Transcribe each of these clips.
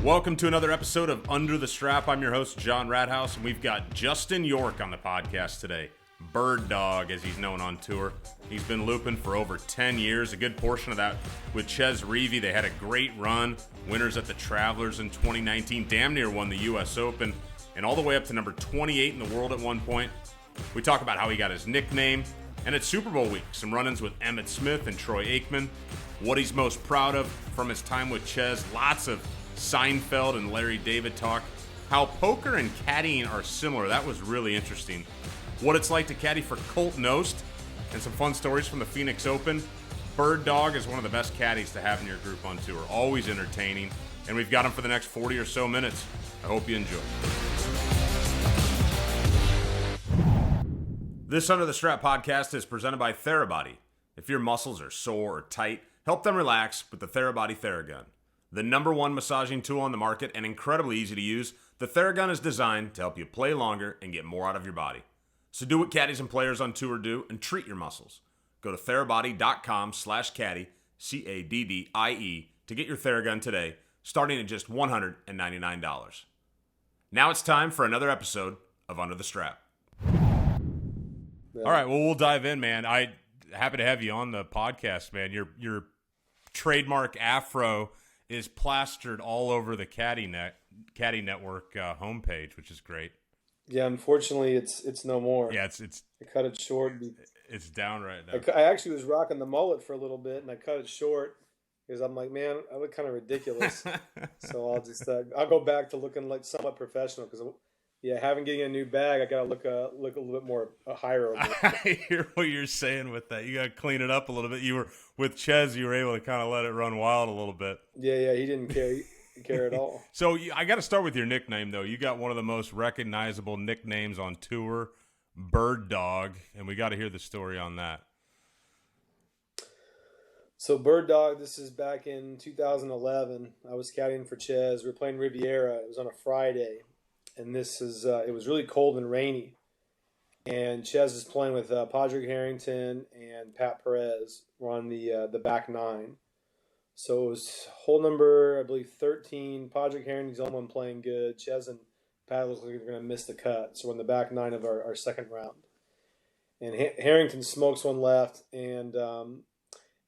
Welcome to another episode of Under the Strap. I'm your host, John Rathouz, and we've got Justin York on the podcast today. Bird Dog, as he's known on tour. He's been looping for over 10 years, a good portion of that with Chez Reavie. They had a great run, winners at the Travelers in 2019, damn near won the U.S. Open, and all the way up to number 28 in the world at one point. We talk about how he got his nickname, and at Super Bowl week, some run-ins with Emmitt Smith and Troy Aikman, what he's most proud of from his time with Chez, lots of Seinfeld and Larry David talk, how poker and caddying are similar. That was really interesting. What it's like to caddy for Colt Knost, and some fun stories from the Phoenix Open. Bird Dog is one of the best caddies to have in your group on tour. Always entertaining, and we've got him for the next 40 or so minutes. I hope you enjoy. This Under the Strap podcast is presented by Therabody. If your muscles are sore or tight, help them relax with the Therabody Theragun. The #1 massaging tool on the market and incredibly easy to use, the Theragun is designed to help you play longer and get more out of your body. So do what caddies and players on tour do and treat your muscles. Go to therabody.com/caddy, CADDIE, to get your Theragun today, starting at just $199. Now it's time for another episode of Under the Strap. All right, well, we'll dive in, man. I happy to have you on the podcast, man. Your trademark afro is plastered all over the Caddy Network homepage, which is great. Yeah, unfortunately, it's no more. Yeah, it's I cut it short. It's down right now. I actually was rocking the mullet for a little bit, and I cut it short because I'm like, man, I look kind of ridiculous. So I'll just I'll go back to looking like somewhat professional because having getting a new bag, I gotta look a little bit more higher. I hear what you're saying with that. You gotta clean it up a little bit. You were with Chez, you were able to kind of let it run wild a little bit. Yeah, he didn't care at all. So I got to start with your nickname, though. You got one of the most recognizable nicknames on tour, Bird Dog, and we got to hear the story on that. So Bird Dog, this is back in 2011. I was caddying for Chez. We were playing Riviera. It was on a Friday, and this is it was really cold and rainy. And Chez is playing with Padraig Harrington and Pat Perez. We're on the back nine. So it was hole number, I believe, 13. Padraig Harrington's the only one playing good. Chez and Pat look like they're going to miss the cut. So we're in the back nine of our second round. And Harrington smokes one left. And in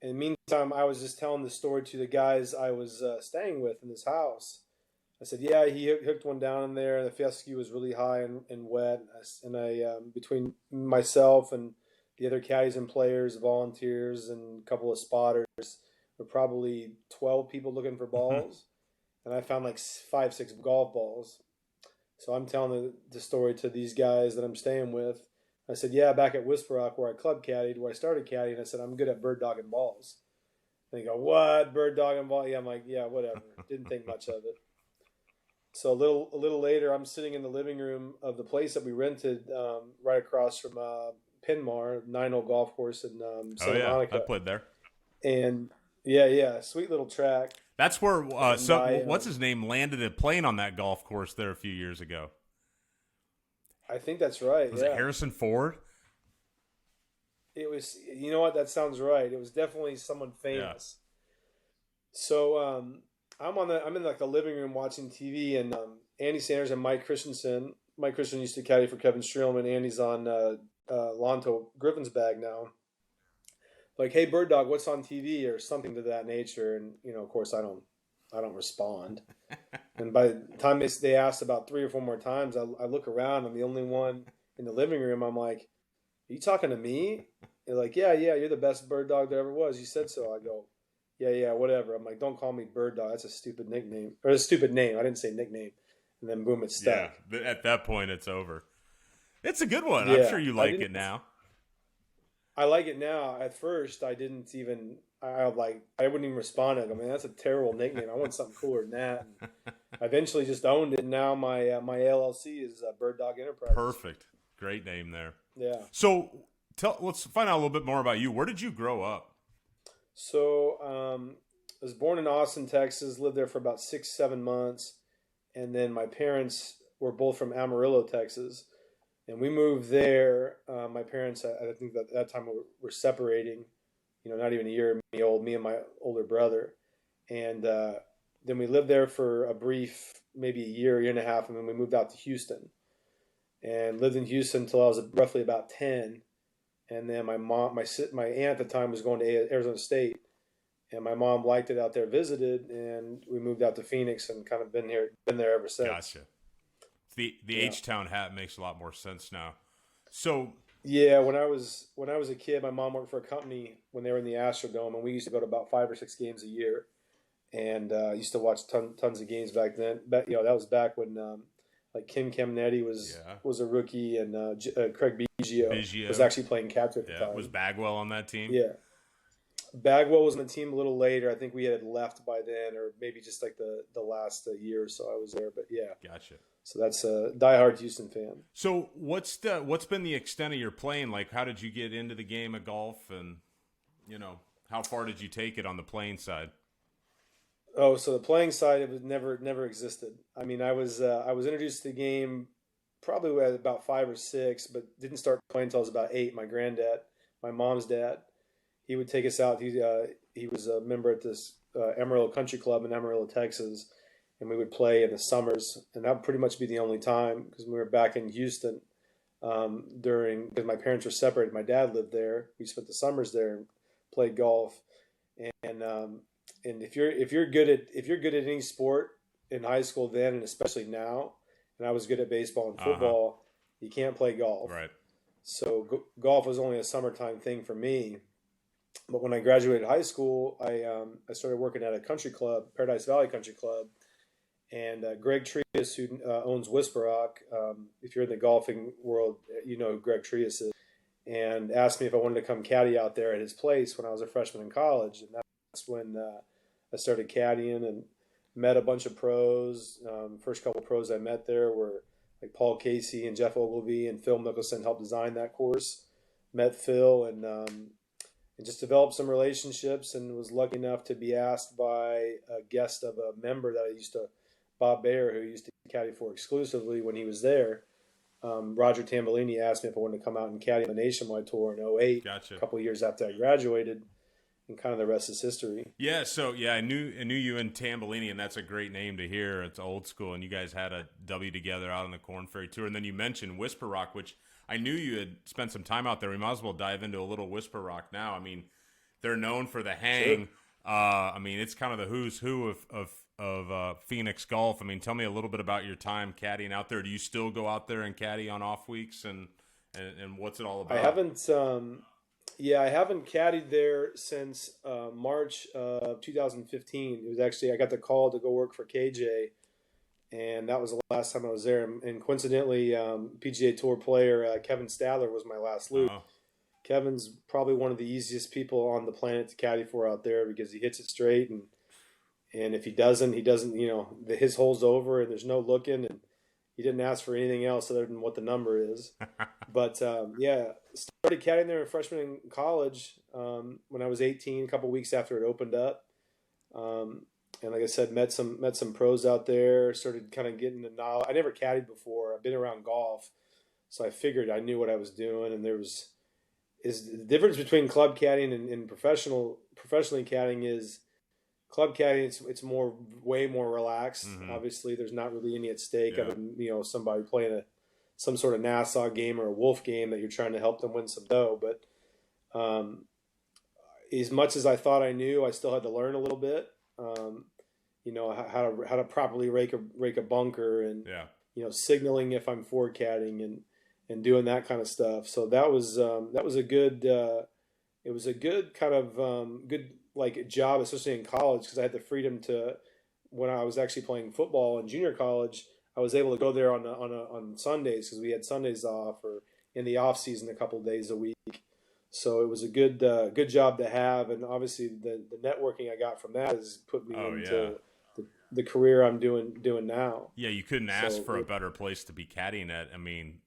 the meantime, I was just telling the story to the guys I was staying with in this house. I said, yeah, he hooked one down in there. The fescue was really high and wet. And I between myself and the other caddies and players, volunteers, and a couple of spotters, were probably 12 people looking for balls, and I found like 5-6 golf balls. So I'm telling the story to these guys that I'm staying with. I said, yeah, back at Whisper Rock where I club caddied, where I started caddying, I said, I'm good at bird dogging balls. And they go, what, bird dogging ball? Yeah, I'm like, yeah, whatever. Didn't think much of it. So a little later, I'm sitting in the living room of the place that we rented right across from Pinmar, 9-hole golf course in Santa Monica. I played there. And yeah, sweet little track. That's where what's his name landed a plane on that golf course there a few years ago. I think that's right. Was it Harrison Ford? It was. You know what? That sounds right. It was definitely someone famous. Yeah. So I'm in like the living room watching TV, and Andy Sanders and Mike Christensen. Mike Christensen used to caddy for Kevin Streelman. Andy's on Lonto Griffin's bag now. Like, hey, Bird Dog, what's on TV or something to that nature? And, of course, I don't respond. And by the time they asked about 3 or 4 more times, I look around. I'm the only one in the living room. I'm like, are you talking to me? They're like, yeah, you're the best Bird Dog there ever was. You said so. I go, yeah, whatever. I'm like, don't call me Bird Dog. That's a stupid nickname. Or a stupid name. I didn't say nickname. And then, boom, it stuck. Yeah, at that point, it's over. It's a good one. Yeah, I'm sure you like it now. I like it now. At first, I didn't even. I wouldn't even respond. I go, man, that's a terrible nickname. I want something cooler than that. And I eventually just owned it. And now my LLC is Bird Dog Enterprises. Perfect, great name there. Yeah. So let's find out a little bit more about you. Where did you grow up? So I was born in Austin, Texas. Lived there for about 6-7 months, and then my parents were both from Amarillo, Texas. And we moved there. My parents, I think that at that time were separating, not even a year old, me and my older brother. And then we lived there for a brief, maybe a year and a half, and then we moved out to Houston and lived in Houston until I was roughly about 10. And then my aunt at the time was going to Arizona State, and my mom liked it out there, visited, and we moved out to Phoenix and kind of been there ever since. Gotcha. The H-Town hat makes a lot more sense now. So yeah, when I was a kid, my mom worked for a company when they were in the Astrodome, and we used to go to about 5 or 6 games a year, and used to watch tons of games back then. But that was back when like Kim Camnetti was a rookie, and Craig Biggio was actually playing catcher at the time. Was Bagwell on that team? Yeah. Bagwell was on the team a little later. I think we had left by then, or maybe just like the last year or so I was there. But yeah. Gotcha. So that's a diehard Houston fan. So what's been the extent of your playing? Like, how did you get into the game of golf, and how far did you take it on the playing side? Oh, so the playing side, it was never existed. I mean, I was introduced to the game probably at about 5 or 6, but didn't start playing until I was about 8. My granddad, my mom's dad, he would take us out. He was a member at this Amarillo Country Club in Amarillo, Texas, and we would play in the summers, and that would pretty much be the only time because we were back in Houston because my parents were separated. My dad lived there. We spent the summers there and played golf, and if you're good at any sport in high school then, and especially now, and I was good at baseball and football, you can't play golf. Right. So golf was only a summertime thing for me. But when I graduated high school, I started working at a country club, Paradise Valley Country Club, and Greg Trias, who owns Whisper Rock, if you're in the golfing world, you know who Greg Trias is, and asked me if I wanted to come caddy out there at his place when I was a freshman in college, and that's when I started caddying and met a bunch of pros. First couple of pros I met there were like Paul Casey and Jeff Ogilvy, and Phil Mickelson helped design that course. Met Phil and just developed some relationships, and was lucky enough to be asked by a guest of a member that I used to, Bob Bayer, who used to caddy for exclusively when he was there. Roger Tambellini asked me if I wanted to come out and caddy on the Nationwide Tour in '08, Gotcha. A couple of years after I graduated. And kind of the rest is history. Yeah, so I knew you and Tambellini, and that's a great name to hear. It's old school, and you guys had a W together out on the Corn Ferry Tour. And then you mentioned Whisper Rock, which I knew you had spent some time out there. We might as well dive into a little Whisper Rock now. I mean, they're known for the hang. Sure. I mean, it's kind of the who's who of Phoenix golf. I mean, tell me a little bit about your time caddying out there. Do you still go out there and caddy on off weeks, and what's it all about? I haven't. I haven't caddied there since March of 2015. It was actually, I got the call to go work for KJ, and that was the last time I was there. And coincidentally, PGA Tour player Kevin Stadler was my last loop. Oh. Kevin's probably one of the easiest people on the planet to caddy for out there because he hits it straight, and if he doesn't, his hole's over, and there's no looking, and he didn't ask for anything else other than what the number is. But started caddying there as a freshman in college when I was 18, a couple weeks after it opened up. And like I said, met some pros out there. Started kind of getting the knowledge. I never caddied before. I've been around golf, so I figured I knew what I was doing. And is the difference between club caddying and professionally caddying is club caddying. It's way more relaxed. Mm-hmm. Obviously, there's not really any at stake. Yeah. Other than somebody playing some sort of Nassau game or a Wolf game that you're trying to help them win some dough. But as much as I thought I knew, I still had to learn a little bit. How to properly rake a bunker, and signaling if I'm forward caddying and doing that kind of stuff. So that was a good it was a good kind of good like job, especially in college, because I had the freedom to, when I was actually playing football in junior college, I was able to go there on Sundays because we had Sundays off, or in the off season a couple of days a week. So it was a good job to have, and obviously the networking I got from that has put me into the career I'm doing now. Yeah, you couldn't ask for a better place to be caddying at. I mean,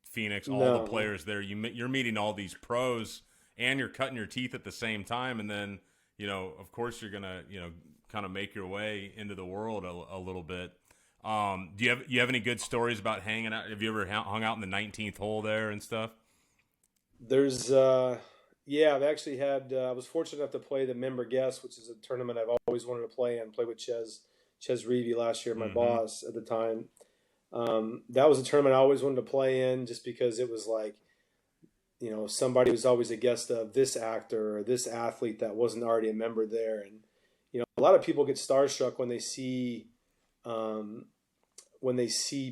Phoenix, all the players there. You're meeting all these pros, and you're cutting your teeth at the same time, and then of course you're gonna kind of make your way into the world a little bit. Do you have any good stories about hanging out? Have you ever hung out in the 19th hole there and stuff? There's I've actually had I was fortunate enough to play the Member Guest, which is a tournament I've always wanted to play with Chez Chez Reavie last year, my Mm-hmm. boss at the time. That was a tournament I always wanted to play in, just because it was like, somebody was always a guest of this actor or this athlete that wasn't already a member there. And, a lot of people get starstruck when they see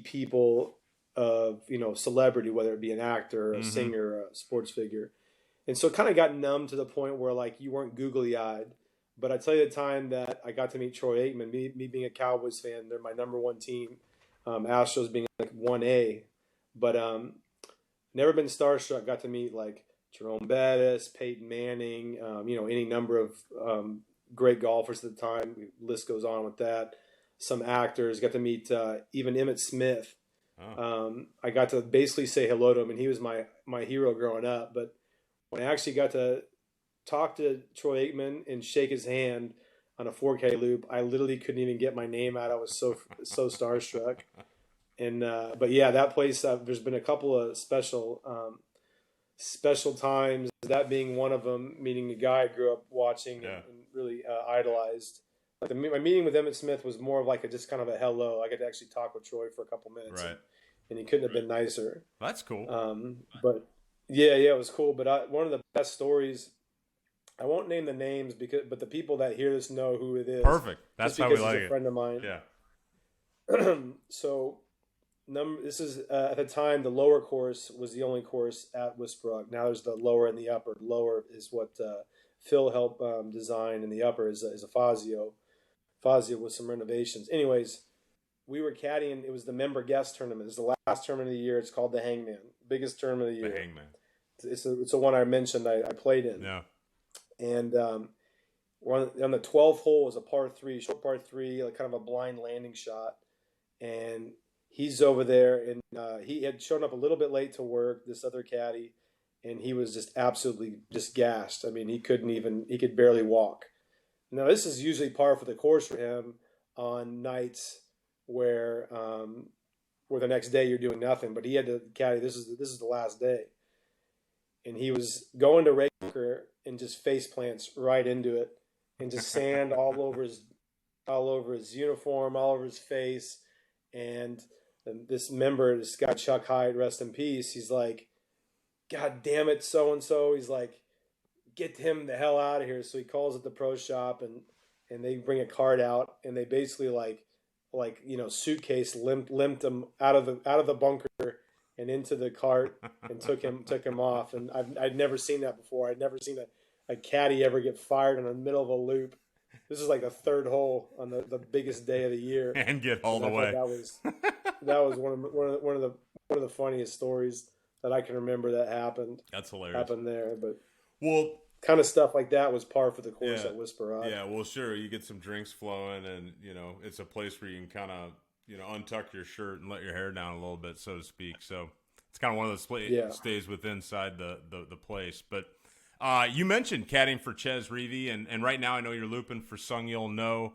people of, celebrity, whether it be an actor, a singer, a sports figure. And so it kind of got numb to the point where, like, you weren't googly eyed. But I tell you, the time that I got to meet Troy Aikman, me being a Cowboys fan, they're my number one team. Astros being like 1A. But never been starstruck. Got to meet like Jerome Bettis, Peyton Manning, any number of great golfers at the time. The list goes on with that. Some actors. Got to meet even Emmitt Smith. Oh. I got to basically say hello to him, and he was my hero growing up. But when I actually got to talk to Troy Aikman and shake his hand on a 4K loop, I literally couldn't even get my name out. I was so starstruck. And but yeah, that place. There's been a couple of special times. That being one of them. Meeting a guy I grew up watching and really idolized. Like my meeting with Emmitt Smith was more of like just kind of a hello. I got to actually talk with Troy for a couple minutes, right? And he couldn't have been nicer. That's cool. But yeah, it was cool. But one of the best stories. I won't name the names but the people that hear this know who it is. Perfect. That's how we like it. He's a friend of mine. Yeah. So, this is at the time the lower course was the only course at Westbrook. Now there's the lower and the upper. Lower is what Phil helped design, and the upper is a Fazio. Fazio with some renovations. Anyways, we were caddying. It was the member guest tournament. It's the last tournament of the year. It's called the Hangman. Biggest tournament of the year. The Hangman. It's the one I mentioned I played in. Yeah. And we're on the 12th hole. Is a par 3, short par 3, like kind of a blind landing shot. And he's over there, and he had shown up a little bit late to work, this other caddy, and he was just absolutely just gassed. I mean, he could barely walk. Now, this is usually par for the course for him on nights where the next day you're doing nothing. But he had to caddy. This is the last day. And he was going to Raker and just face plants right into it, and just sand all over his uniform, all over his face. And this guy Chuck Hyde, rest in peace. He's like, "God damn it, so and so." He's like, "Get him the hell out of here." So he calls at the pro shop, and they bring a cart out, and they basically like suitcase limped him out of the bunker and into the cart and took him off. And I'd never seen that before. I'd never seen a caddy ever get fired in the middle of a loop. This is like the third hole on the biggest day of the year, and get hauled away. That was one of the funniest stories that I can remember that happened. That's hilarious. Happened there, but kind of stuff like that was par for the course at Whisper Rock. Yeah, well, sure, you get some drinks flowing, and it's a place where you can kind of untuck your shirt and let your hair down a little bit, so to speak. So it's kind of one of those stays within inside the place. But you mentioned caddying for Chez Reavie, and right now I know you're looping for Seung-yul No.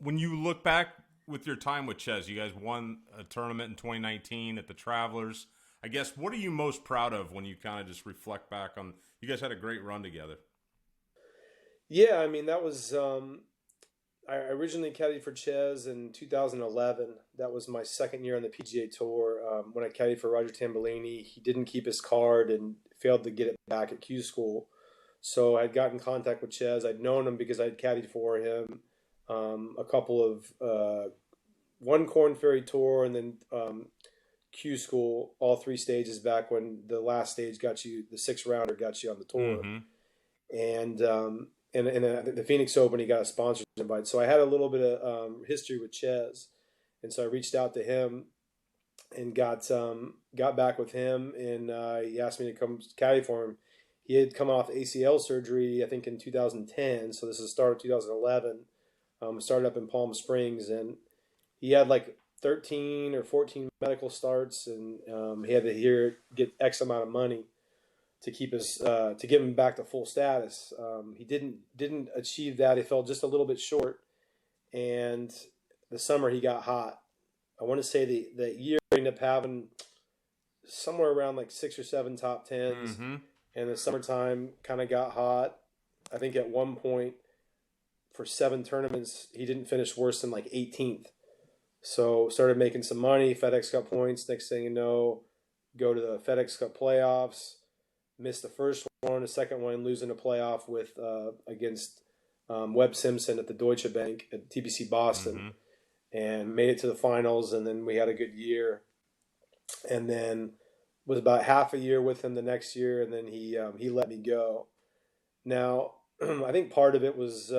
When you look back with your time with Chez, you guys won a tournament in 2019 at the Travelers. I guess, what are you most proud of when you kind of just reflect back on? You guys had a great run together. Yeah, I mean, that was I originally caddied for Chez in 2011. That was my second year on the PGA Tour. When I caddied for Roger Tambellini, he didn't keep his card and failed to get it back at Q School. So I'd gotten in contact with Chez. I'd known him because I'd caddied for him a couple of one Korn Ferry Tour and then Q School, all three stages back when the last stage got you, the 6-rounder got you on the tour. Mm-hmm. And the Phoenix Open, he got a sponsorship invite. So I had a little bit of history with Chez. And so I reached out to him and got back with him, and he asked me to come caddy for him. He had come off ACL surgery, I think, in 2010. So this is the start of 2011. Started up in Palm Springs, and he had like 13 or 14 medical starts, and he had to get X amount of money to keep his to get him back to full status. He didn't achieve that. He fell just a little bit short, and the summer he got hot. I want to say the year he ended up having somewhere around like 6 or 7 top 10s, mm-hmm. and the summertime kind of got hot. I think at one point for 7 tournaments, he didn't finish worse than like 18th. So started making some money, FedEx Cup points. Next thing you know, go to the FedEx Cup playoffs. Missed the first one, the second one, losing a playoff with against Webb Simpson at the Deutsche Bank at TPC Boston, and made it to the finals. And then we had a good year, and then was about half a year with him the next year, and then he let me go. Now, I think part of it was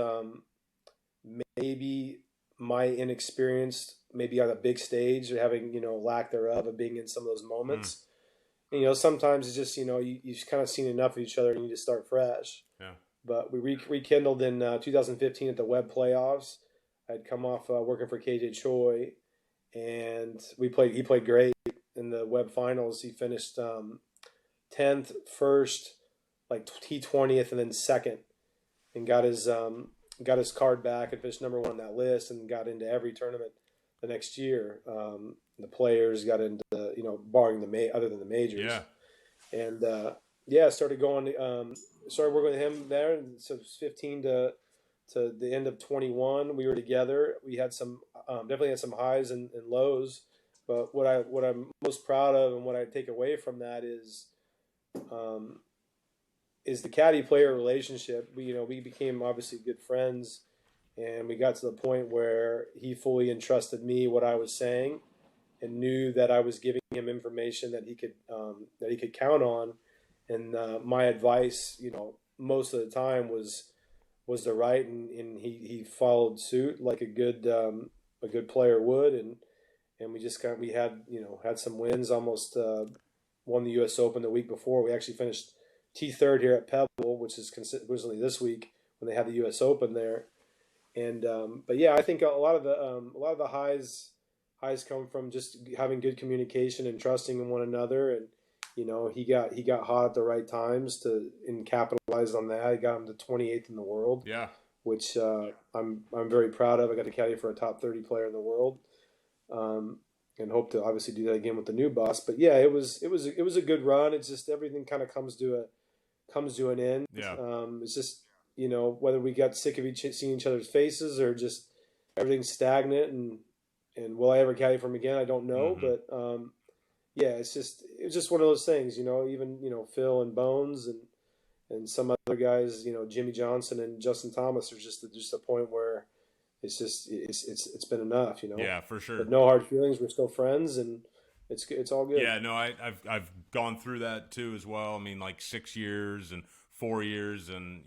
maybe my inexperience, maybe on a big stage, or having, lack thereof of being in some of those moments. Sometimes it's just, you've kind of seen enough of each other and you just start fresh. Yeah. But we rekindled in 2015 at the Webb playoffs. I'd come off working for KJ Choi, and he played great in the Webb finals. He finished 10th, first, like T20th, and then second, and got his card back and finished number 1 on that list, and got into every tournament the next year. The players got into, barring other than the majors. Yeah. And started working with him there. And so it was 15 to the end of 21. We were together. We had definitely had some highs and lows. But what I'm most proud of and what I take away from that is the caddy player relationship. We became obviously good friends, and we got to the point where he fully entrusted me what I was saying, and knew that I was giving him information that he could count on. And my advice, most of the time was the right, and he followed suit like a good player would. And we had some wins. Almost won the U.S. Open the week before. We actually finished T3rd here at Pebble, which is consistently this week when they had the U.S. Open there. And but yeah, I think a lot of the highs come from just having good communication and trusting in one another. And he got hot at the right times and capitalized on that. He got him to 28th in the world. Yeah, which I'm very proud of. I got to caddy for a top 30 player in the world, and hope to obviously do that again with the new boss. But yeah, it was a good run. It's just everything kind of comes to an end. Yeah. It's just whether we got sick of seeing each other's faces, or just everything's stagnant, and will I ever caddy for him again? I don't know, but yeah, it's just one of those things. Even Phil and Bones and some other guys, Jimmy Johnson and Justin Thomas, are just a point where it's been enough. Yeah, for sure. But no hard feelings. We're still friends, and it's all good. Yeah, no, I've gone through that too as well. I mean, like 6 years and 4 years, and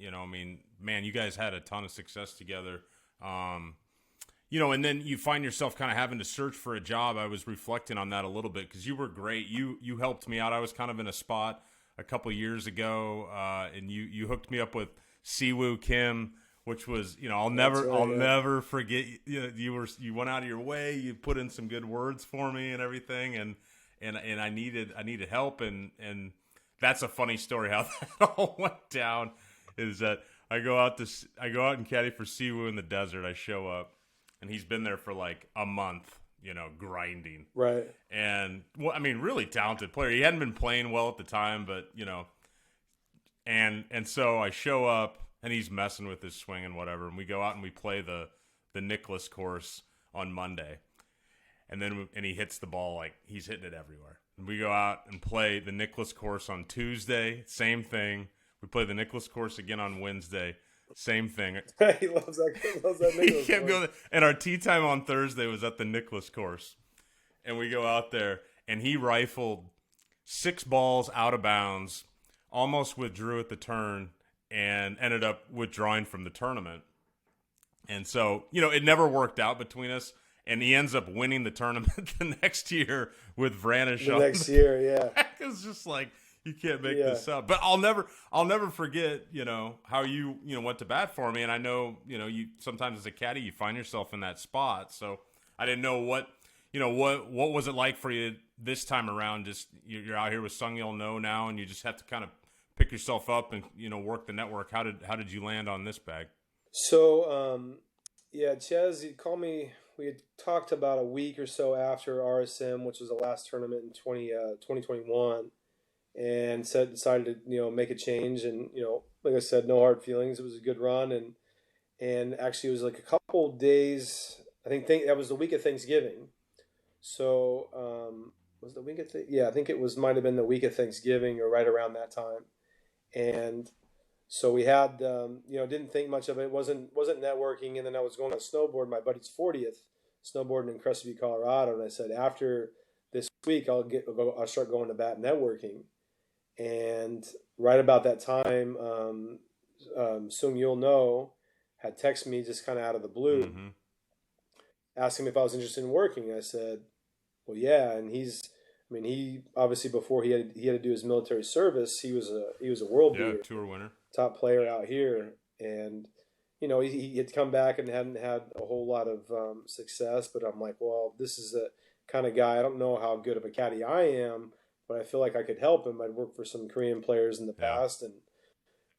man, you guys had a ton of success together. And then you find yourself kind of having to search for a job. I was reflecting on that a little bit, because you were great. You helped me out. I was kind of in a spot a couple years ago, and you hooked me up with Siwoo Kim, which was, I'll never forget. You went out of your way. You put in some good words for me and everything, and I needed help, and that's a funny story how that all went down. Is that I go out and caddy for Siwoo in the desert. I show up, and he's been there for like a month, grinding. Right. And really talented player. He hadn't been playing well at the time, but and so I show up, and he's messing with his swing and whatever. And we go out and we play the Nicklaus course on Monday, and he hits the ball like he's hitting it everywhere. And we go out and play the Nicklaus course on Tuesday. Same thing. We play the Nicklaus course again on Wednesday. Same thing. He loves that Nicklaus kept going. And our tee time on Thursday was at the Nicklaus course. And we go out there, and he rifled 6 balls out of bounds, almost withdrew at the turn, and ended up withdrawing from the tournament. And so, it never worked out between us. And he ends up winning the tournament the next year with Vranish. The next year, yeah. It's just like, you can't make this up. But I'll never forget, how you went to bat for me. And I know, you sometimes as a caddy, you find yourself in that spot. So I didn't know what was it like for you this time around? Just you're out here with Seung-yul No now, and you just have to kind of pick yourself up and work the network. How did you land on this bag? So Chez, he called me. We had talked about a week or so after RSM, which was the last tournament in 2021, and decided to make a change. And like I said, no hard feelings. It was a good run, and actually it was like a couple days. I think that was the week of Thanksgiving. So was the week of yeah, I think it was might have been the week of Thanksgiving or right around that time. And so we had didn't think much of it. Wasn't networking, and then I was going on snowboard my buddy's 40th snowboarding in Crescent View, Colorado, and I said after this week I'll start going to bat networking. And right about that time, Seung-yul No had texted me just kind of out of the blue, asking me if I was interested in working. And I said, well, yeah. And he obviously before he had to do his military service, he was a world beater, tour winner, top player out here. And he had come back and hadn't had a whole lot of success. But I'm like, well, this is a kind of guy. I don't know how good of a caddy I am, but I feel like I could help him. I'd worked for some Korean players in the past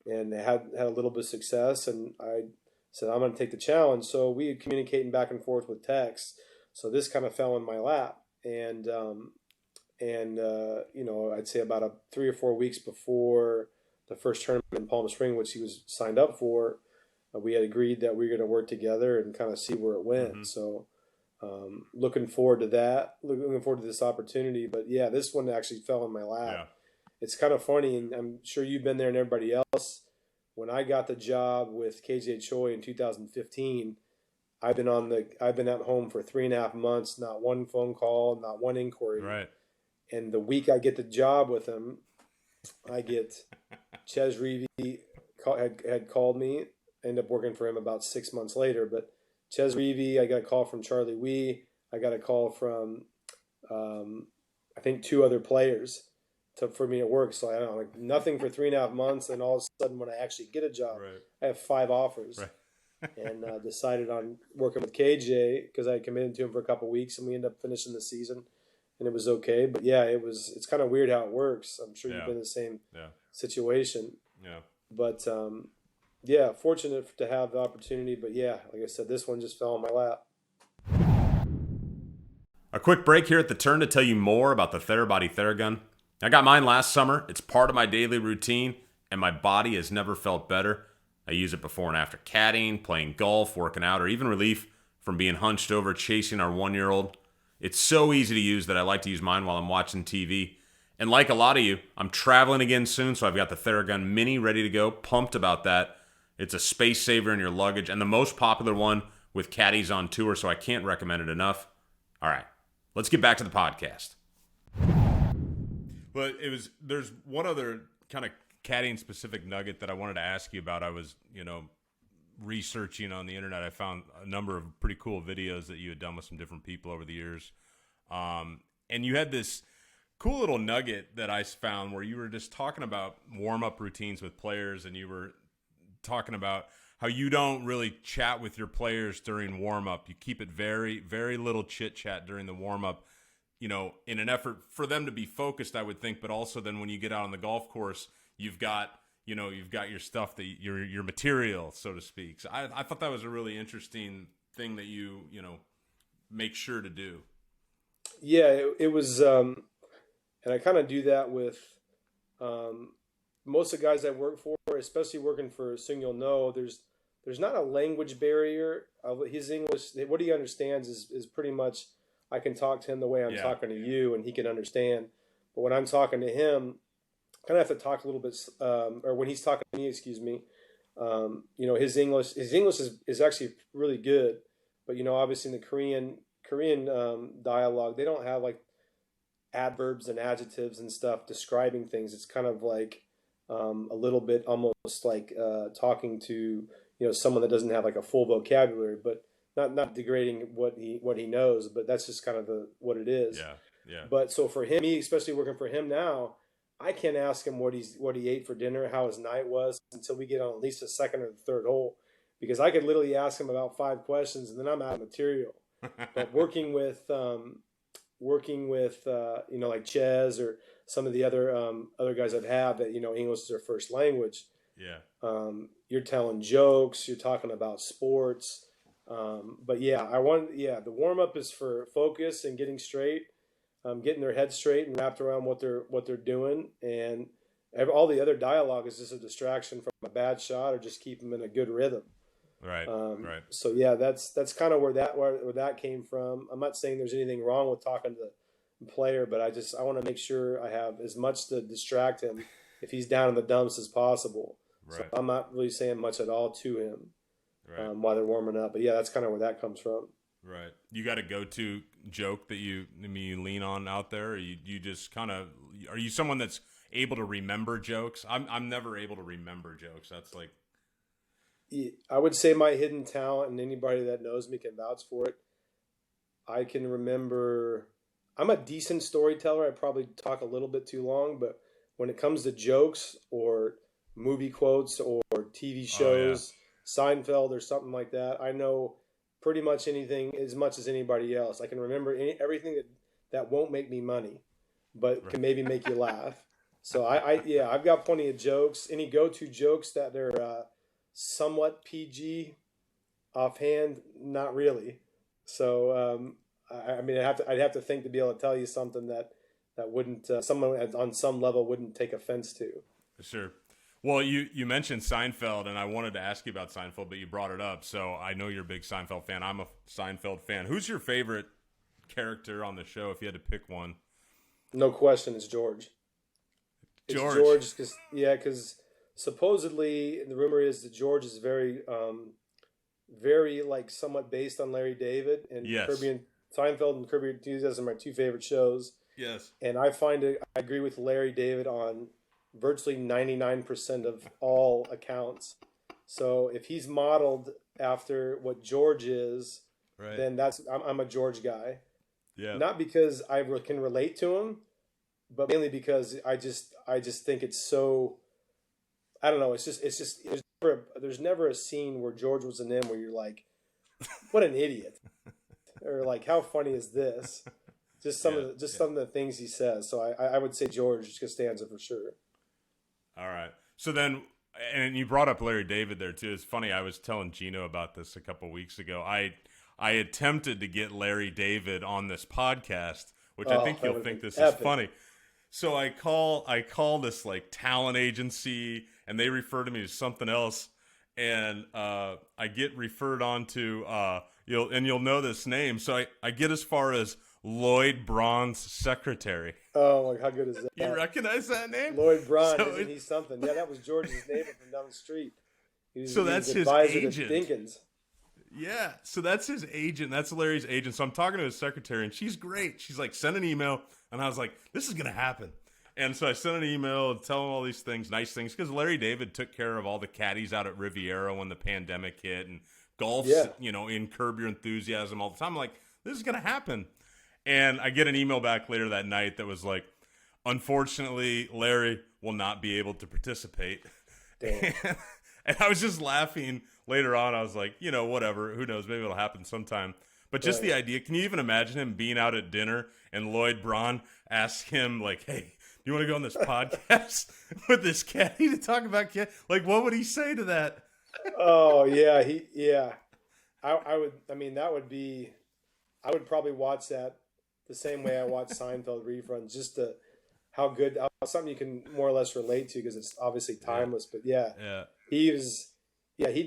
and had a little bit of success. And I said, I'm going to take the challenge. So we had communicating back and forth with text. So this kind of fell in my lap. And I'd say about 3 or 4 weeks before the first tournament in Palm Springs, which he was signed up for, we had agreed that we were going to work together and kind of see where it went. So looking forward to that, looking forward to this opportunity. But yeah, this one actually fell in my lap. Yeah. It's kind of funny, and I'm sure you've been there and everybody else. When I got the job with KJ Choi in 2015, I've been at home for 3.5 months, not one phone call, not one inquiry. Right. And the week I get the job with him, I get Chez Reavie had called me. Ended up working for him about 6 months later. But Chez Reavie, I got a call from Charlie Wee. I got a call from I think 2 other players for me at work. So I don't know, like nothing for 3.5 months, and all of a sudden when I actually get a job, I have 5 offers. Right. And decided on working with KJ because I had committed to him for a couple of weeks, and we ended up finishing the season, and it was okay. But yeah, it's kind of weird how it works. I'm sure you've been in the same situation. Yeah. But fortunate to have the opportunity. But yeah, like I said, this one just fell in my lap. A quick break here at the turn to tell you more about the Therabody Theragun. I got mine last summer. It's part of my daily routine, and my body has never felt better. I use it before and after caddying, playing golf, working out, or even relief from being hunched over chasing our 1-year-old. It's so easy to use that I like to use mine while I'm watching TV. And like a lot of you, I'm traveling again soon, so I've got the Theragun Mini ready to go. Pumped about that. It's a space saver in your luggage, and the most popular one with caddies on tour, so I can't recommend it enough. All right, let's get back to the podcast. Well, there's one other kind of caddying specific nugget that I wanted to ask you about. I was, researching on the internet. I found a number of pretty cool videos that you had done with some different people over the years. And you had this cool little nugget that I found where you were just talking about warm-up routines with players, and you were talking about how you don't really chat with your players during warm-up. You keep it very, very little chit-chat during the warm-up, in an effort for them to be focused, I would think, but also then when you get out on the golf course, you've got your stuff, that your material, so to speak. So I thought that was a really interesting thing that you make sure to do. Yeah, it was, and I kind of do that with most of the guys I work for, especially working for Seung-yul No. There's not a language barrier. His English, what he understands is pretty much, I can talk to him the way I'm talking to you, and he can understand. But when I'm talking to him, kind of have to talk a little bit, or when he's talking to me, excuse me, his English is actually really good, but obviously in the Korean dialogue, they don't have like adverbs and adjectives and stuff describing things. It's kind of like a little bit almost like talking to someone that doesn't have like a full vocabulary, but not degrading what he knows, but that's just kind of what it is. Yeah. But so for him, especially working for him now, I can't ask him what he ate for dinner, how his night was, until we get on at least the second or the third hole, because I could literally ask him about 5 questions and then I'm out of material. But working with like Chez or some of the other guys I've had that English is their first language. Yeah. You're telling jokes, you're talking about sports. But yeah, the warm up is for focus and getting straight. Getting their head straight and wrapped around what they're doing, and all the other dialogue is just a distraction from a bad shot or just keep them in a good rhythm. Right. Right. So yeah, that's kind of where that came from. I'm not saying there's anything wrong with talking to the player, but I want to make sure I have as much to distract him if he's down in the dumps as possible. Right. So I'm not really saying much at all to him Right. while they're warming up. But yeah, that's kind of where that comes from. Right. You got a go-to joke that you lean on out there? Or you just kind of, are you someone that's able to remember jokes? I'm never able to remember jokes. That's like, I would say my hidden talent, and anybody that knows me can vouch for it. I can remember. I'm a decent storyteller. I probably talk a little bit too long, but when it comes to jokes or movie quotes or TV shows, Seinfeld or something like that, I know pretty much anything as much as anybody else. I can remember everything that won't make me money, but can maybe make you laugh. So I've got plenty of jokes. Any go-to jokes that they're somewhat PG offhand? Not really. So I mean, I'd have to think to be able to tell you something that wouldn't someone on some level wouldn't take offense to. Sure. Well, you mentioned Seinfeld, and I wanted to ask you about Seinfeld, but you brought it up, so I know you're a big Seinfeld fan. I'm a Seinfeld fan. Who's your favorite character on the show, if you had to pick one? No question, it's George. George. It's George, because supposedly the rumor is that George is very, very like somewhat based on Larry David, and yes. Seinfeld and Curb Your Enthusiasm are my two favorite shows. Yes. And I agree with Larry David on virtually 99% of all accounts. So if he's modeled after what George is, right, then I'm a George guy. Yeah. Not because I can relate to him, but mainly because I just think it's so. I don't know. It's just there's never a scene where George was in them where you're like, what an idiot, or like, how funny is this? Just some of the things he says. So I would say George Costanza for sure. All right. So then, and you brought up Larry David there too. It's funny. I was telling Gino about this a couple weeks ago. I attempted to get Larry David on this podcast, which I think you'll think this is funny. So I call this like talent agency, and they refer to me as something else, and I get referred on to you'll know this name. So I get as far as Lloyd Braun's secretary. Oh, like, how good is that? You recognize that name? Lloyd Braun, isn't he something? Yeah, that was George's neighbor from down the street. That's his advisor agent. To Dinkins. Yeah, so that's his agent. That's Larry's agent. So I'm talking to his secretary, and she's great. She's like, send an email. And I was like, this is going to happen. And so I sent an email and tell him all these things, nice things, because Larry David took care of all the caddies out at Riviera when the pandemic hit, and golf's, in Curb Your Enthusiasm all the time. I'm like, this is going to happen. And I get an email back later that night that was like, unfortunately, Larry will not be able to participate. Damn. And I was just laughing later on. I was like, whatever. Who knows? Maybe it'll happen sometime. But just the idea, can you even imagine him being out at dinner and Lloyd Braun asks him, like, hey, do you want to go on this podcast with this caddy to talk about caddy? Like, what would he say to that? Oh, yeah. I would probably watch that the same way I watch Seinfeld reruns, just to how something you can more or less relate to, because it's obviously timeless. But he'd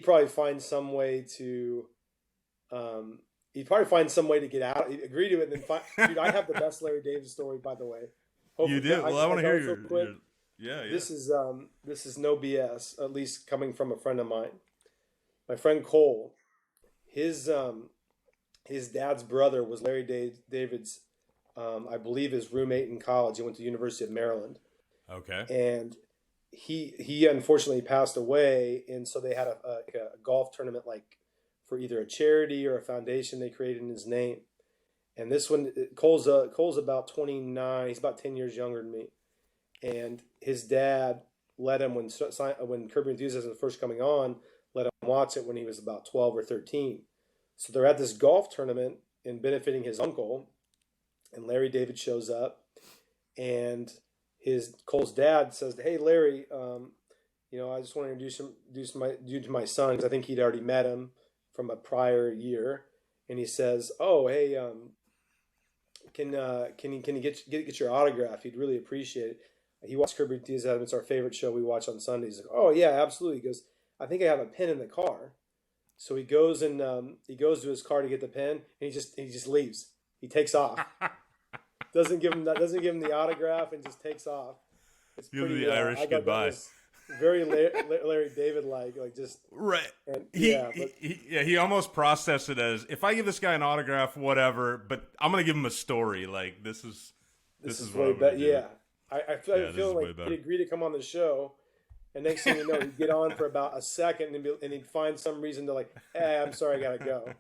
probably find some way to, get out. He'd agree to it, and then dude, I have the best Larry David story, by the way. Hopefully, you do. Well, I want to hear your yeah. This is no BS. At least coming from a friend of mine, my friend Cole. His dad's brother was Larry David's, I believe, his roommate in college. He went to the University of Maryland. Okay. And he unfortunately passed away, and so they had a golf tournament, like for either a charity or a foundation they created in his name. And this one, Cole's about 29. He's about 10 years younger than me. And his dad let him, when Curb Your Enthusiasm was first coming on, let him watch it when he was about 12 or 13. So they're at this golf tournament and benefiting his uncle, and Larry David shows up, and Cole's dad says, "Hey, Larry, I just want to introduce you to my son," because I think he'd already met him from a prior year. And he says, "Oh, hey, can he get your autograph? He'd really appreciate it." He watched Curb Your Enthusiasm. It's our favorite show we watch on Sundays. He's like, "Oh yeah, absolutely." He goes, "I think I have a pen in the car." So he goes and he goes to his car to get the pen, and he just leaves. He takes off. doesn't give him the autograph, and just takes off. It's pretty the Irish goodbye. Very Larry David like just right. And, he almost processed it as, if I give this guy an autograph, whatever, but I'm gonna give him a story. Like this is way better. Yeah, I feel like he'd agree to come on the show, and next thing you know, he'd get on for about a second, and he'd find some reason to like, I'm sorry, I gotta go.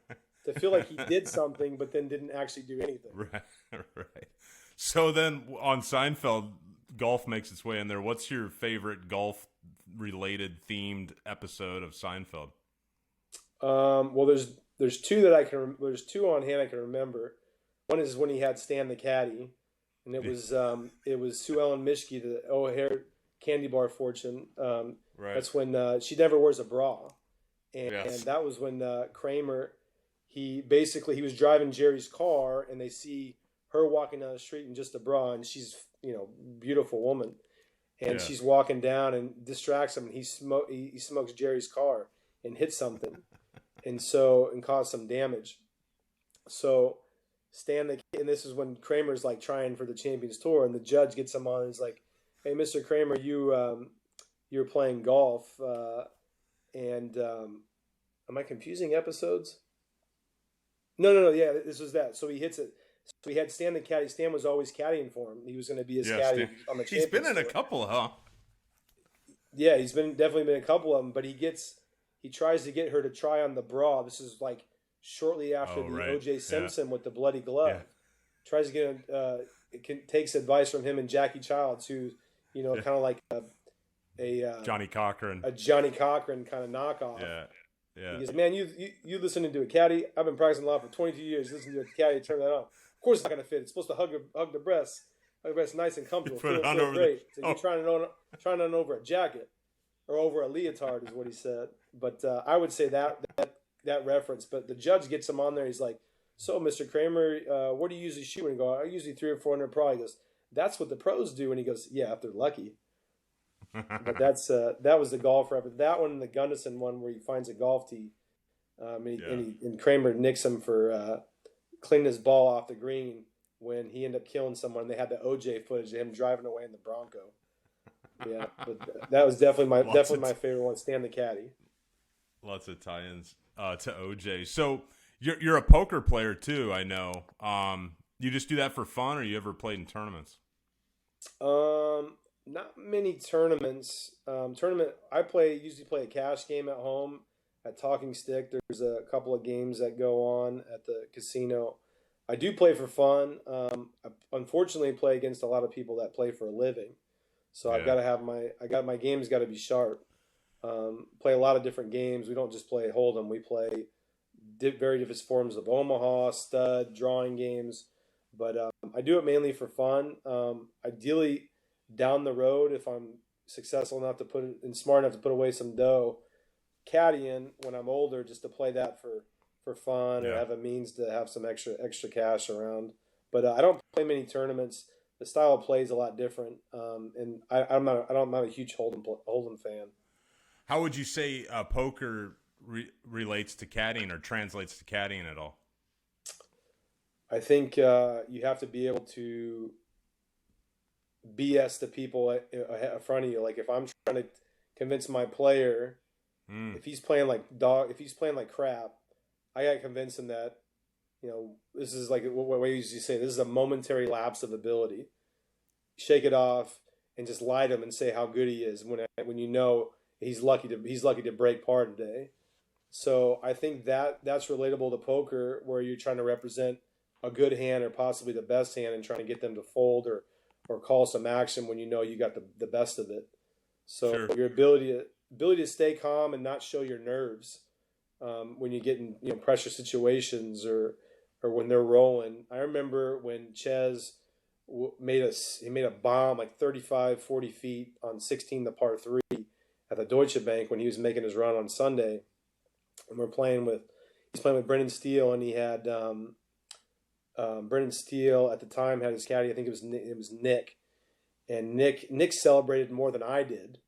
To feel like he did something, but then didn't actually do anything. Right. So then on Seinfeld, golf makes its way in there. What's your favorite golf-related themed episode of Seinfeld? Well, there's two that there's two on hand I can remember. One is when he had Stan the caddy, and it was Sue Ellen Mischke, the O'Hare candy bar fortune. Right. That's when she never wears a bra, and that was when Kramer, he was driving Jerry's car, and they see her walking down the street in just a bra, and she's beautiful woman, and she's walking down and distracts him, and he smokes Jerry's car and hits something, and caused some damage. So and this is when Kramer's like trying for the Champions Tour, and the judge gets him on and is like, "Hey, Mr. Kramer, you're playing golf, and am I confusing episodes? No, yeah, this was that." So he hits it. So he had Stan the caddy. Stan was always caddying for him. He was going to be his caddy on the Champions Tour. He's been in a couple, huh? Yeah, he's definitely been a couple of them. But he tries to get her to try on the bra. This is like shortly after O.J. Simpson with the bloody glove. Yeah. Tries to get takes advice from him and Jackie Childs, who's kind of like a Johnny Cochran kind of knockoff. Yeah. He goes, "Man, you listening to a caddy? I've been practicing law for 22 years. Listen to a caddy, turn that on. Of course, it's not going to fit. It's supposed to hug the breasts. Hug the breasts nice and comfortable. Feel great. So you're trying on over a jacket or over a leotard," is what he said. But I would say that reference. But the judge gets him on there. He's like, "So, Mr. Kramer, what do you usually shoot?" And he goes, "I usually 300 or 400 pro." He goes, "That's what the pros do." And he goes, "Yeah, if they're lucky." But that was the golfer. But that one and the Gunderson one where he finds a golf tee, and Kramer nicks him for cleaning his ball off the green when he ended up killing someone. They had the OJ footage of him driving away in the Bronco. Yeah, but that was definitely my favorite one. Stan the caddy. Lots of tie-ins to OJ. So you're a poker player too, I know. You just do that for fun, or you ever played in tournaments? Not many tournaments. I usually play a cash game at home at Talking Stick. There's a couple of games that go on at the casino. I do play for fun. I unfortunately play against a lot of people that play for a living. So I've got to have my game's got to be sharp. Play a lot of different games. We don't just play Hold'em. We play very different forms of Omaha, stud, drawing games. But I do it mainly for fun. Ideally, down the road, if I'm successful enough and smart enough to put away some dough, caddying when I'm older, just to play that for fun or have a means to have some extra cash around. But I don't play many tournaments. The style of play is a lot different, and I'm not a huge Hold'em fan. How would you say poker relates to caddying or translates to caddying at all? I think you have to be able to BS the people in front of you. Like if I'm trying to convince my player, if he's playing like crap, I gotta convince him that this is like what we usually say. This is a momentary lapse of ability. Shake it off and just lie to him and say how good he is when he's lucky to break par today. So I think that's relatable to poker, where you're trying to represent a good hand or possibly the best hand and trying to get them to fold or call some action when you got the best of it. So your ability to stay calm and not show your nerves when you get in pressure situations or when they're rolling. I remember when Chez made a bomb like 35, 40 feet on 16 the par 3 at the Deutsche Bank when he was making his run on Sunday. And he's playing with Brendan Steele, and he had Brendan Steele at the time had his caddy. I think it was Nick, and Nick celebrated more than I did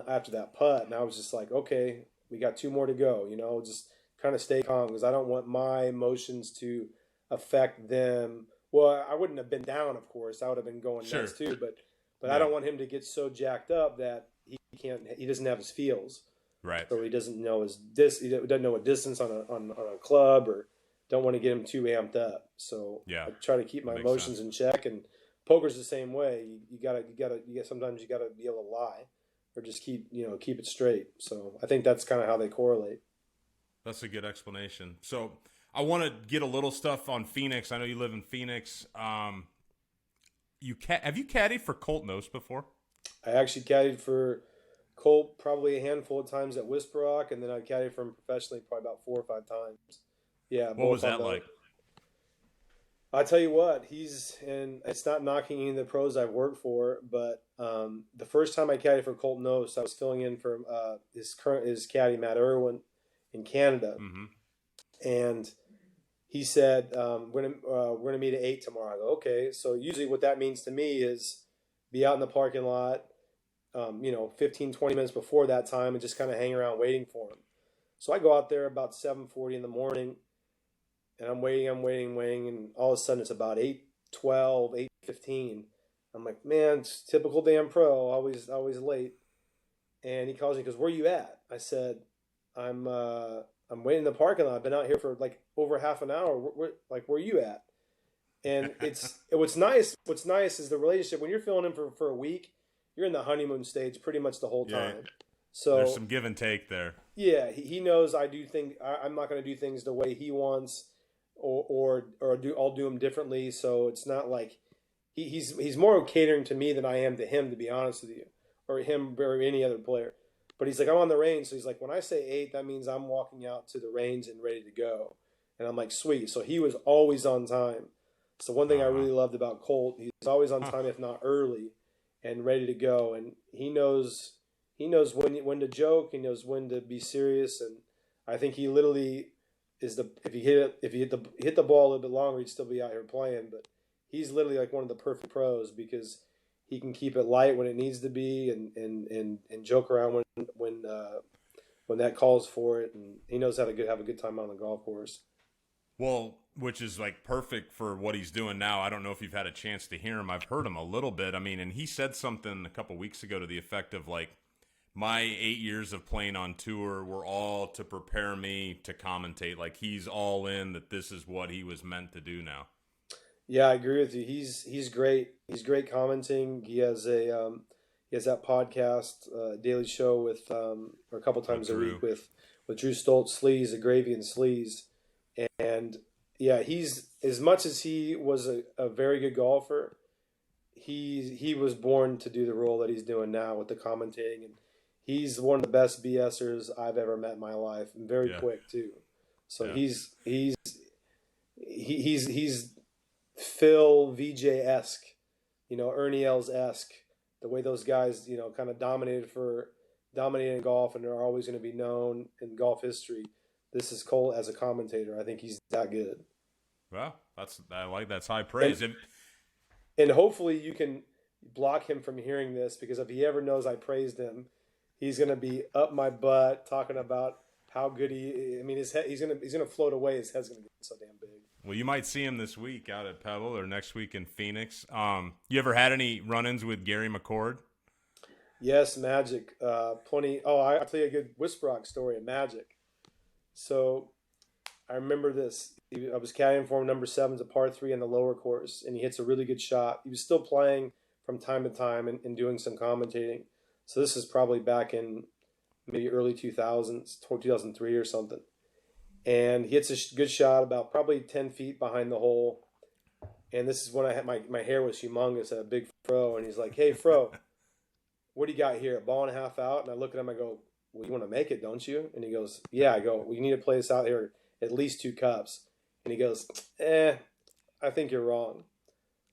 after that putt, and I was just like, okay, We got 2 more to go. Just kind of stay calm because I don't want my emotions to affect them. Well, I wouldn't have been down, of course. I would have been going nuts too. But Yeah. I don't want him to get so jacked up that he doesn't have his feels. Right. So he doesn't know he doesn't know a distance on a club, or don't want to get him too amped up. So I try to keep my emotions in check. And poker's the same way. Sometimes you gotta be able to lie, or just keep it straight. So I think that's kind of how they correlate. That's a good explanation. So I want to get a little stuff on Phoenix. I know you live in Phoenix. Have you caddied for Colt Knost before? I actually caddied for Colt probably a handful of times at Whisper Rock, and then I caddied for him professionally probably about 4 or 5 times. Yeah. What was that like? I tell you what, and it's not knocking any of the pros I've worked for, but the first time I caddied for Colt Knost, I was filling in for his caddy Matt Irwin in Canada, and he said, "We're gonna meet at 8 tomorrow." I go, "Okay." So usually, what that means to me is be out in the parking lot, 15, 20 minutes before that time, and just kind of hang around waiting for him. So I go out there about 7:40 in the morning, and I'm waiting, and all of a sudden it's about 8:12, 8:15. I'm like, man, it's typical damn pro, always late. And he calls me, he goes, "Where you at?" I said, I'm waiting in the parking lot. I've been out here for like over half an hour. Where you at? And what's nice is the relationship. When you're filling in for a week, you're in the honeymoon stage pretty much the whole time. Yeah. So there's some give and take there. Yeah, he knows I do things. I'm not going to do things the way he wants, or I'll do them differently. So it's not like he's more catering to me than I am to him, to be honest with you, or him or any other player. But he's like, I'm on the range, so he's like, when I say 8, that means I'm walking out to the range and ready to go. And I'm like, sweet. So he was always on time. So one thing I really loved about Colt, he's always on time, if not early, and ready to go. And he knows when to joke. He knows when to be serious. And I think he literally is if he hit the ball a little bit longer, he'd still be out here playing. But he's literally like one of the perfect pros because he can keep it light when it needs to be, and joke around when that calls for it, and he knows how to have a good time on the golf course. Well, which is like perfect for what he's doing now. I don't know if you've had a chance to hear him. I've heard him a little bit. I mean, and he said something a couple weeks ago to the effect of like, my 8 years of playing on tour were all to prepare me to commentate. Like he's all in that this is what he was meant to do now. Yeah, I agree with you. He's great. He's great commenting. He has that podcast, daily show with or a couple times a week with Drew Stoltz, Sleaze, the Gravy and Sleaze. And yeah, he's, as much as he was a very good golfer, he was born to do the role that he's doing now with the commentating, and he's one of the best BSers I've ever met in my life, and very quick too. So he's Phil VJ-esque, Ernie Els-esque, the way those guys, kind of dominated in golf and are always going to be known in golf history. This is Cole as a commentator. I think he's that good. Well, that's high praise. And hopefully you can block him from hearing this, because if he ever knows I praised him, he's going to be up my butt talking about how good his head, he's going to float away. His head's going to get so damn big. Well, you might see him this week out at Pebble or next week in Phoenix. You ever had any run-ins with Gary Mccord? Yes, Magic. Plenty. Oh, I'll tell you a good Whisper Rock story of Magic. So I remember this. I was caddying for him, number 7's a par 3 in the lower course, and he hits a really good shot. He was still playing from time to time and doing some commentating. So this is probably back in maybe early 2000s, 2003 or something. And he hits a good shot about probably 10 feet behind the hole. And this is when I had my hair was humongous, a big fro. And he's like, "Hey, fro, what do you got here? A ball and a half out?" And I look at him, I go, "Well, you want to make it, don't you?" And he goes, "Yeah." I go, "We need to play this out here at least 2 cups." And he goes, "I think you're wrong."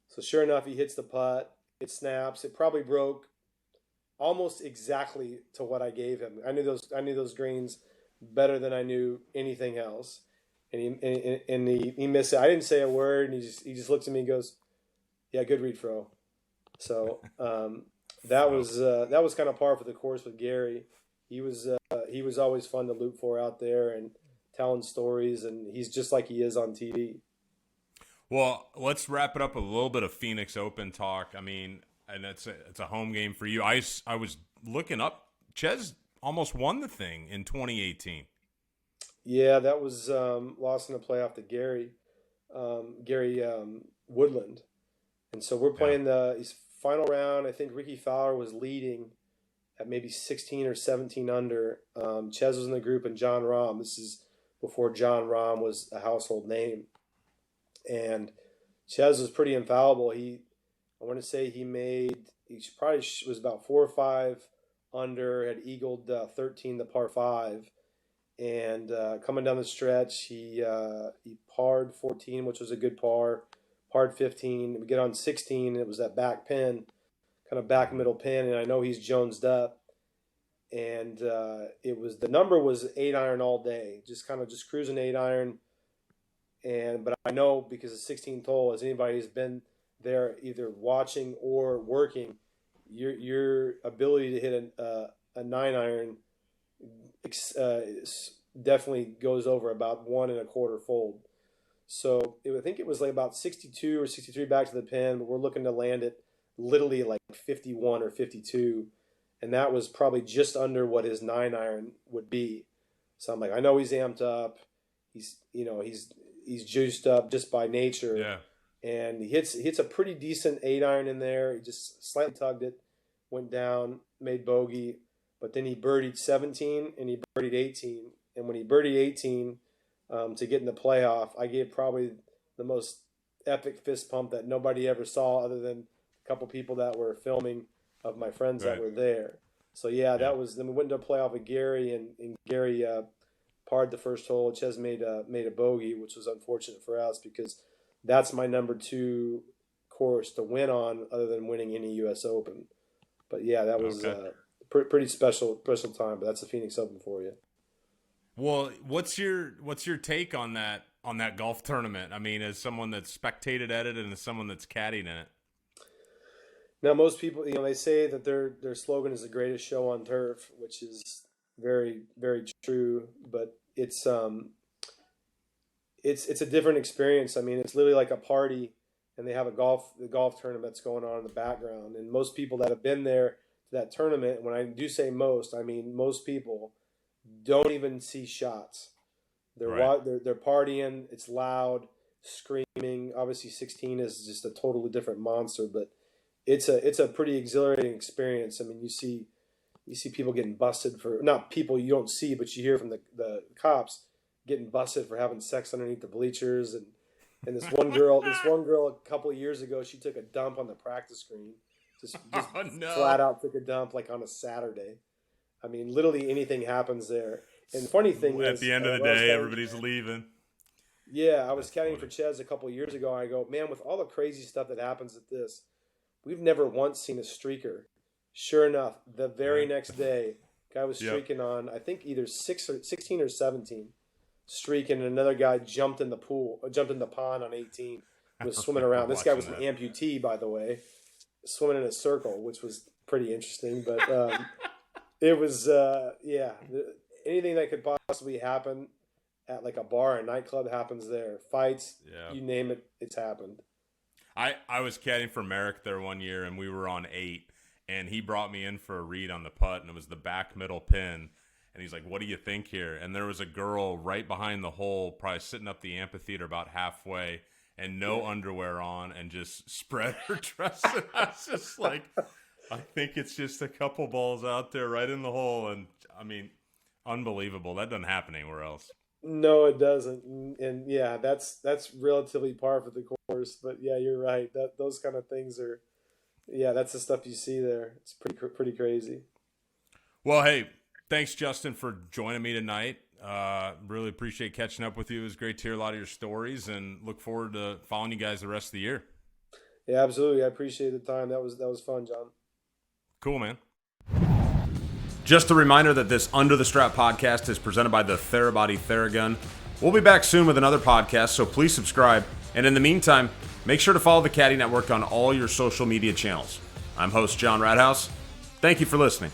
So sure enough, he hits the putt. It snaps. It probably broke almost exactly to what I gave him. I knew those greens better than I knew anything else. And he missed it. I didn't say a word, and he just looks at me and goes, "Yeah, good read, Fro." So that was kind of par for the course with Gary. he was always fun to loop for out there and telling stories, and he's just like he is on TV. Well, let's wrap it up with a little bit of Phoenix Open talk. I mean, and it's a home game for you. I was looking up. Chez almost won the thing in 2018. Yeah, that was lost in the playoff to Gary Woodland. And so we're playing the final round. I think Ricky Fowler was leading at maybe 16 or 17 under. Chez was in the group, and John Rahm. This is before John Rahm was a household name. And Chez was pretty infallible. I want to say he probably was about 4 or 5 under, had eagled 13 the par 5. And coming down the stretch, he parred 14, which was a good par. Parred 15. We get on 16, and it was that back pin, kind of back middle pin, and I know he's jonesed up. And the number was 8-iron all day, just cruising 8-iron. But I know because the 16th hole, as anybody who's been there either watching or working, your ability to hit a 9-iron definitely goes over about 1 1/4 fold. So I think it was like about 62 or 63 back to the pin, but we're looking to land it literally like 51 or 52, and that was probably just under what his 9-iron would be. So I'm like, I know he's amped up. He's juiced up just by nature. Yeah. And he hits a pretty decent 8-iron in there. He just slightly tugged it, went down, made bogey, but then he birdied 17 and he birdied 18. And when he birdied 18 to get in the playoff, I gave probably the most epic fist pump that nobody ever saw other than a couple people that were filming of my friends that were there. So, that was – then we went into a playoff with Gary, and Gary parred the first hole. Chez made a bogey, which was unfortunate for us because that's my number 2 course to win on other than winning any U.S. Open. But, that was pretty special time, but that's the Phoenix Open for you. Well, what's your take on that golf tournament? I mean, as someone that's spectated at it and as someone that's caddied in it. Now, most people, they say that their slogan is the greatest show on turf, which is very, very true. But it's a different experience. I mean, it's literally like a party, and they have the golf tournament that's going on in the background. And most people that have been there to that tournament, when I do say most, I mean most people don't even see shots. They're partying. It's loud, screaming. Obviously, 16 is just a totally different monster, but it's a pretty exhilarating experience. I mean, you see people getting busted for, not people you don't see, but you hear from the cops getting busted for having sex underneath the bleachers, and this one girl a couple of years ago, she took a dump on the practice green, just flat out took a dump like on a Saturday. I mean, literally anything happens there. And the funny thing is, at the end of the day, everybody's leaving. Yeah, I was caddying for Chez a couple of years ago, and I go, man, with all the crazy stuff that happens at this, we've never once seen a streaker. Sure enough, the very next day, guy was streaking on, I think either 16 or 17, streaking, and another guy jumped in the pond on 18, was swimming around. This guy was an amputee, by the way, swimming in a circle, which was pretty interesting, but it was, anything that could possibly happen at like a bar or a nightclub happens there. Fights, you name it, it's happened. I was caddying for Merrick there one year, and we were on 8, and he brought me in for a read on the putt, and it was the back middle pin, and he's like, what do you think here? And there was a girl right behind the hole, probably sitting up the amphitheater about halfway, and no underwear on, and just spread her dress. And I was just like, I think it's just a couple balls out there right in the hole, and I mean, unbelievable. That doesn't happen anywhere else. No, it doesn't. And that's relatively par for the course. But you're right. Those kind of things are, that's the stuff you see there. It's pretty crazy. Well, hey, thanks, Justin, for joining me tonight. Really appreciate catching up with you. It was great to hear a lot of your stories, and look forward to following you guys the rest of the year. Yeah, absolutely. I appreciate the time. That was fun, John. Cool, man. Just a reminder that this Under the Strap podcast is presented by the Therabody Theragun. We'll be back soon with another podcast, so please subscribe. And in the meantime, make sure to follow the Caddy Network on all your social media channels. I'm host John Rathouz. Thank you for listening.